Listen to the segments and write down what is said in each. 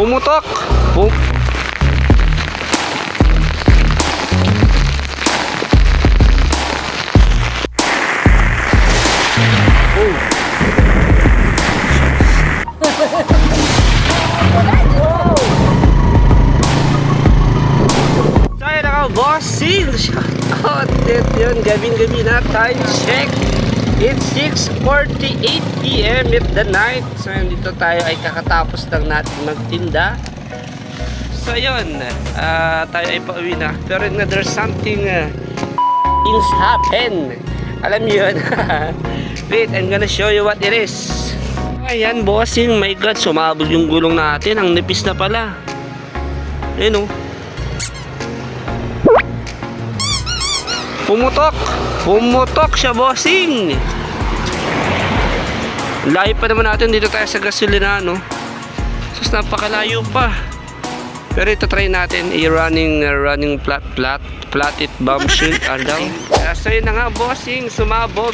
Pumutok! Bossing! Shoutout! Yun, gabing-gabi na. Time check. It's 6:48 PM at the night. So, dito tayo ay kakatapos lang natin magtinda. So, yun. Tayo ay pauwi na. Pero na there's something things happen. Alam niyo yun. Wait, I'm gonna show you what it is. Ayan, bossing. My God, sumabog yung gulong natin. Ang nipis na pala. Ayun, oh. Pumutok siya, bossing. Layo pa naman natin dito tayo sa gasolina, no? Sus, napakalayo pa. Pero ito try natin running flat it bomb shield daw. So yun na nga, bossing, sumabog.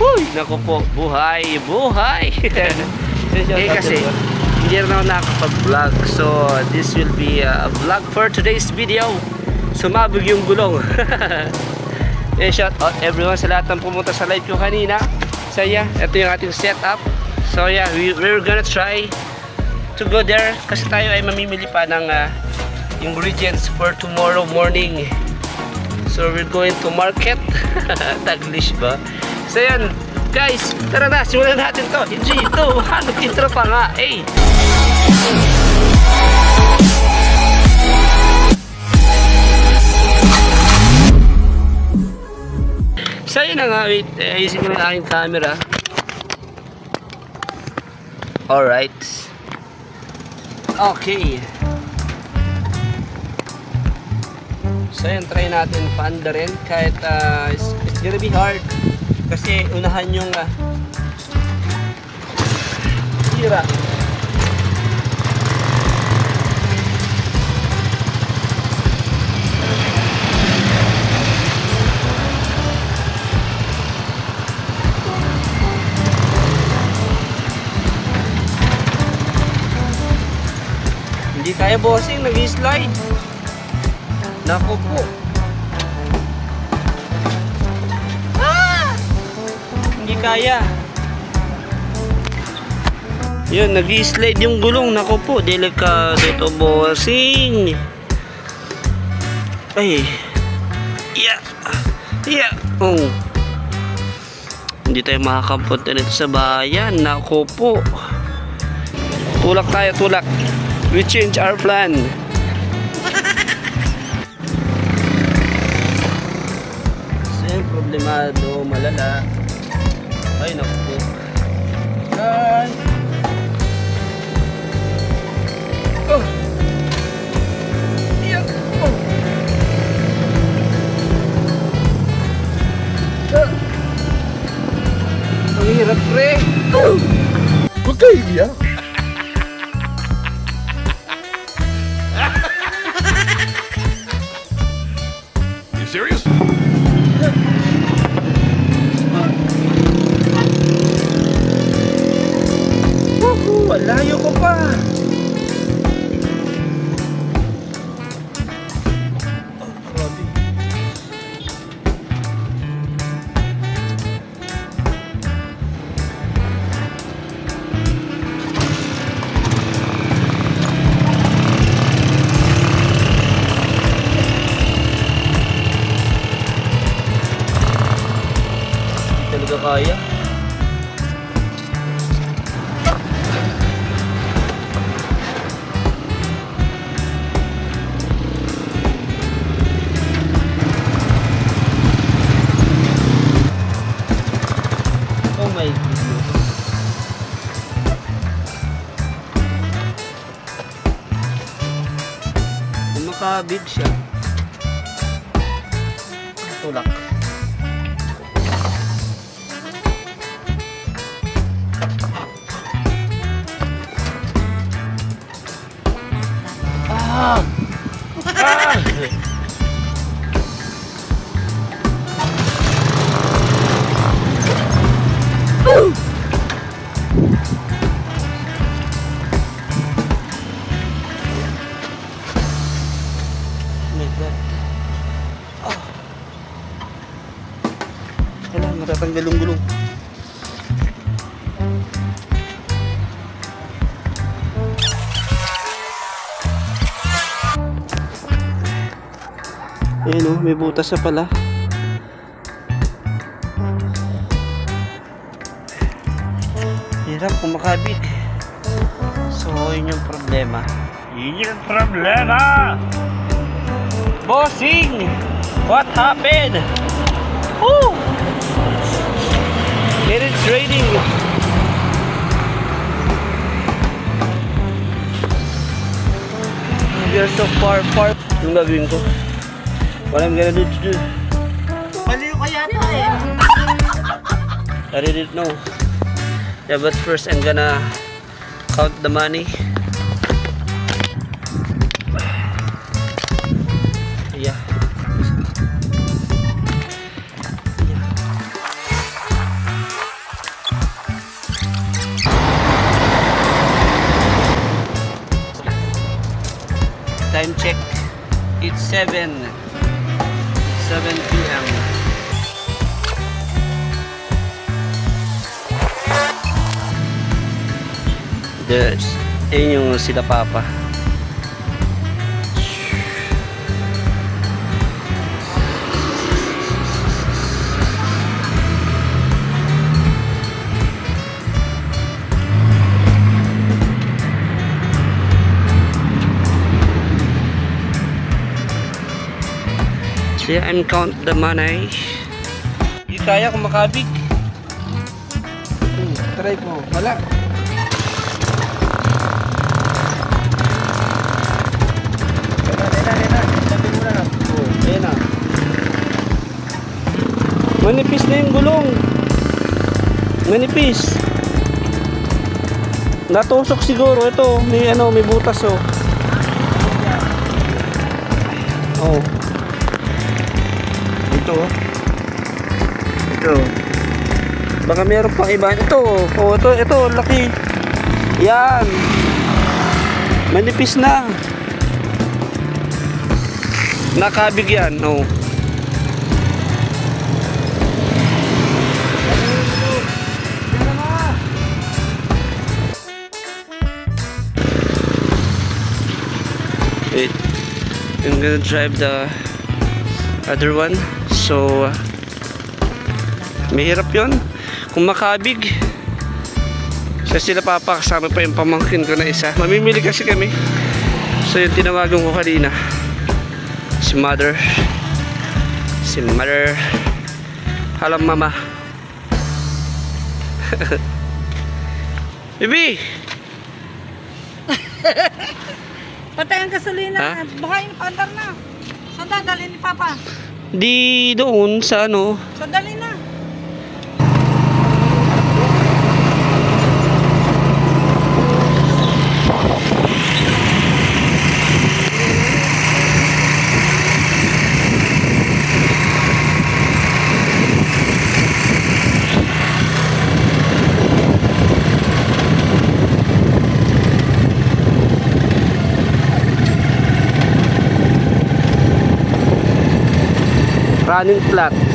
Uy, naku po, buhay. Kasi hindi na ako nakapag-vlog. So this will be a vlog for today's video. Sumabog yung gulong. Shout out everyone sa lahat ng pumunta sa live ko kanina. So yeah, ito yung ating setup. So yeah, we're gonna try to go there kasi tayo ay mamimili pa ng ingredients for tomorrow morning. So we're going to market. Taglish ba? So yan, guys, tara na, simulan natin to. In 3, 2, 1, intro pa nga. Hey! So yun na nga, wait, ayusin ko na aking camera. Alright. Okay. So yun, try natin paanda rin kahit it's gonna be hard kasi unahan yung tira. Hindi kaya, bossing, nag-slide. Naku po. Hindi kaya. Yun, nag-slide yung gulong. Naku po, delikado to, bossing. Ay. Yeah. Oh. Hindi tayo makakapunta nito sa bayan. Naku po. Tulak tayo, tulak. We change our plan. Kasi problemado, malala. Ay, naku po. Ay! Oh! Yeah! Oh! Ang hirap, pre! Oh! Huwag kayo iiyak. Serious? Woohoo! Layo ko pa! Grabe. Talaga kaya. Oh my goodness. Makabid siya. Tulak. Wala, matatanggal yung gulong. Ayan o, may butas na pala. Hirap kung makabit. So, yun yung problema. Yun yung problema! Bossing! What happened? Woo! It's raining. We are so far. Yung gagawin ko? What I'm gonna do to do? Maliw ka yata eh. I didn't know. Yeah, but first I'm gonna count the money. Yeah. Time check. It's 7 p.m. There's, yun yung sila papa. So yeah, I'm count the money. Di kaya kung makabig. Try ko. Wala. Ayan na. Manipis na yung gulong. Manipis. Natusok siguro. Ito, may ano, may butas oh. Oh. Ito. Ito. Baka meron pang iba. Ito. Oh, ito, laki. Yan. Manipis na. Nakabig yan. Oh. Wait. I'm gonna drive the other one. So mahirap yun kung makabig. So sila papa, kasama pa yung pamangkin ko na isa. Mamimili kasi kami. So yung tinawagan ko kanina, si mother. Halam mama. Bibi, Patay ang gasolina. Ha? Baka yung pandar na. Saan dadalhin ni Papa? di doon sa ano. Saan dalhin na? Running flat.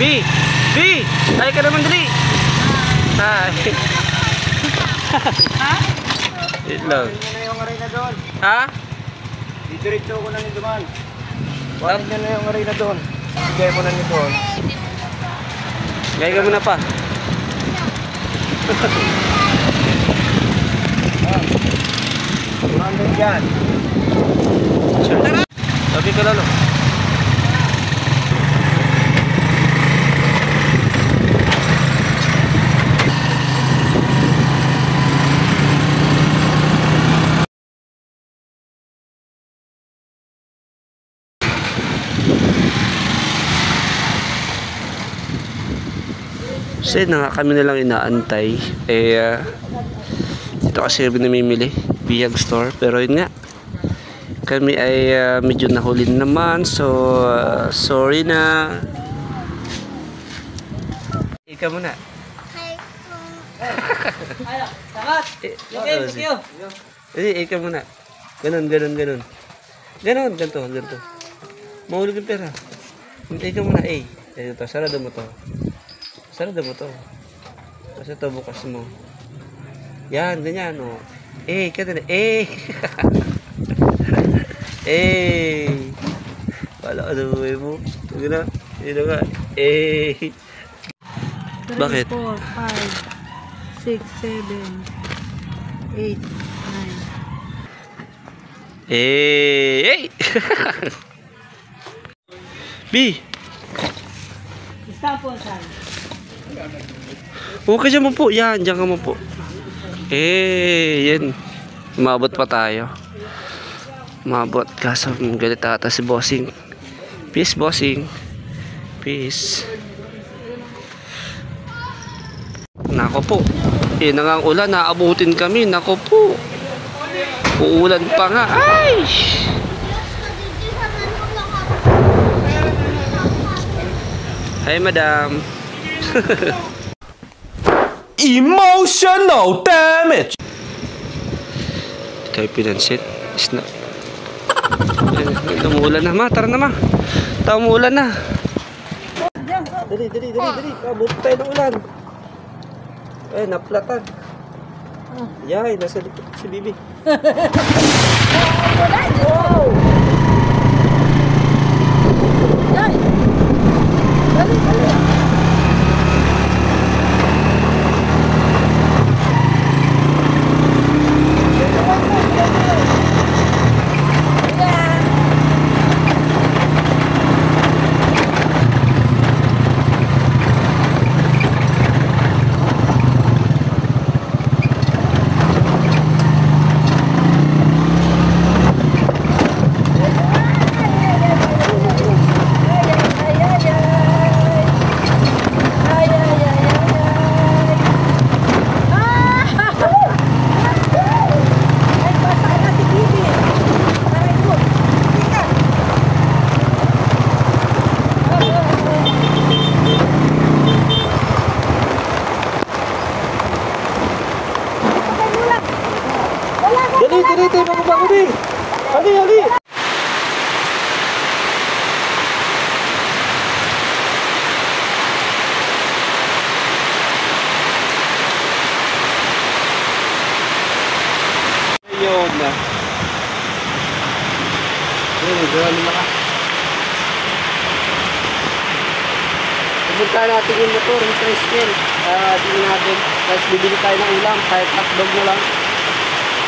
B! Ay ka naman dali! Hi! Ha? Yun lang. Kunin na yung arena doon. Ha? Didiretso ko na ni Duman. Kunin na yung arena doon. Bigay mo na ni doon. Gaya ka muna pa. Ano yan? Sabi ka lalo. So yun na nga, kami na lang inaantay. Dito kasi kami namimili, Bihag Store. Pero yun nga, kami ay medyo nahuli naman. So sorry na. Ikaw muna. Ikaw muna. Ganun. Ganto. Mahulog yung pera. Ikaw muna, ito, sarado mo to. Kasi ito bukas mo. Yan, ganyan, o. Kaya na, wala ka na buhay mo. Huwag na, yun nga, 3, Bakit? 4, 5, 6, 7, 8, 9. B! Stop po, saan? Huwag ka dyan mo po. Yan, dyan ka mo po. Yan. Umabot pa tayo. Umabot. Kaso galit ata si Bossing. Peace, Bossing. Peace. Nako po. Yun na nga ang ulan. Naabutin kami. Nako po. Uulan pa nga. Ay! Hi, madam. Emotional damage! Tayo pinansit. Snap. Umuulan na, ma. Tara na, ma. Umuulan na. Dali. Kabuti tayo ng ulan. Naplatan. Yay, nasa likod si Bibi. Wow! Yay! Dali. Dali, bago din. Ali. Ayun na. Gano'n na ka. Pupunta natin yung motor, yung tricycle. Dito natin. Tapos bibili tayo ng ulam, kahit hotdog mo lang.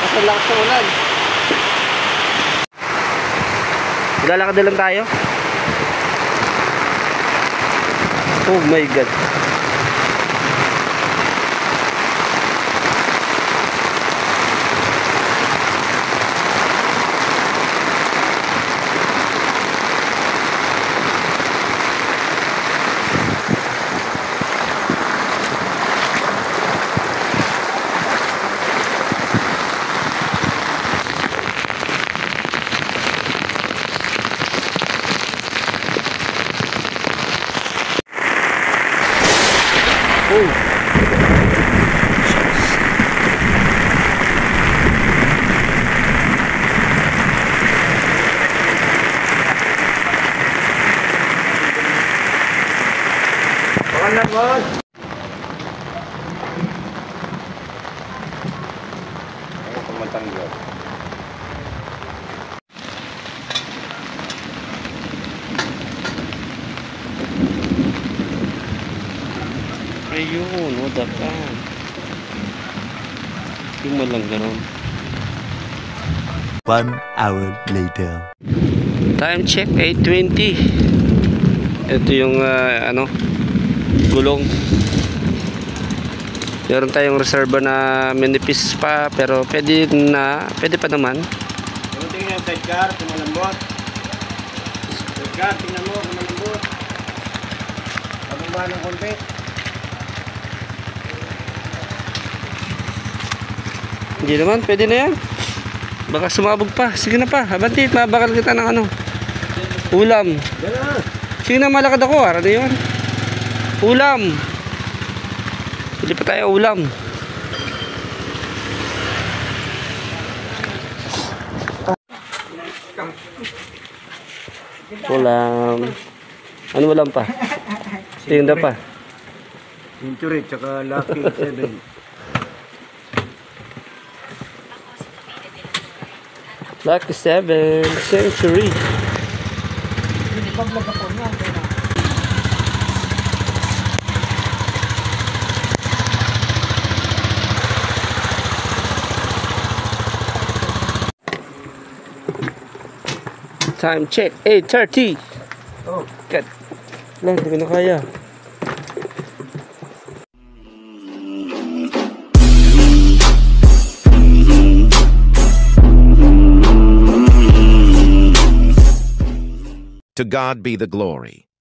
Kasi lakas ng ulan. Maglalakad na lang tayo. Oh my God. matanggal. Ayun, wala pa. Yung malang ganun. 1 hour later. Time check, 8:20. Ito yung ano, gulong. Meron tayong reserva na minipis pa, pero pwede pa naman. Ano tingin yung sidecar, kumalambot? Sidecar, tingnan mo, kumalambot. Pababa ng konti. Hindi naman, pwede na yan. Baka sumabog pa. Sige na pa, abantit, mabakal kita ng ano, ulam. Yan na. Sige na, malakad ako. Ano yun? Ulam. Pili pa tayo ulam. Ulam. Ano ulam pa? Tinda pa. Century, tsaka Lucky 7. Lucky 7 Century. Time check, 8:30. Oh. Cut. Lang, hindi ko na kaya. To God be the glory.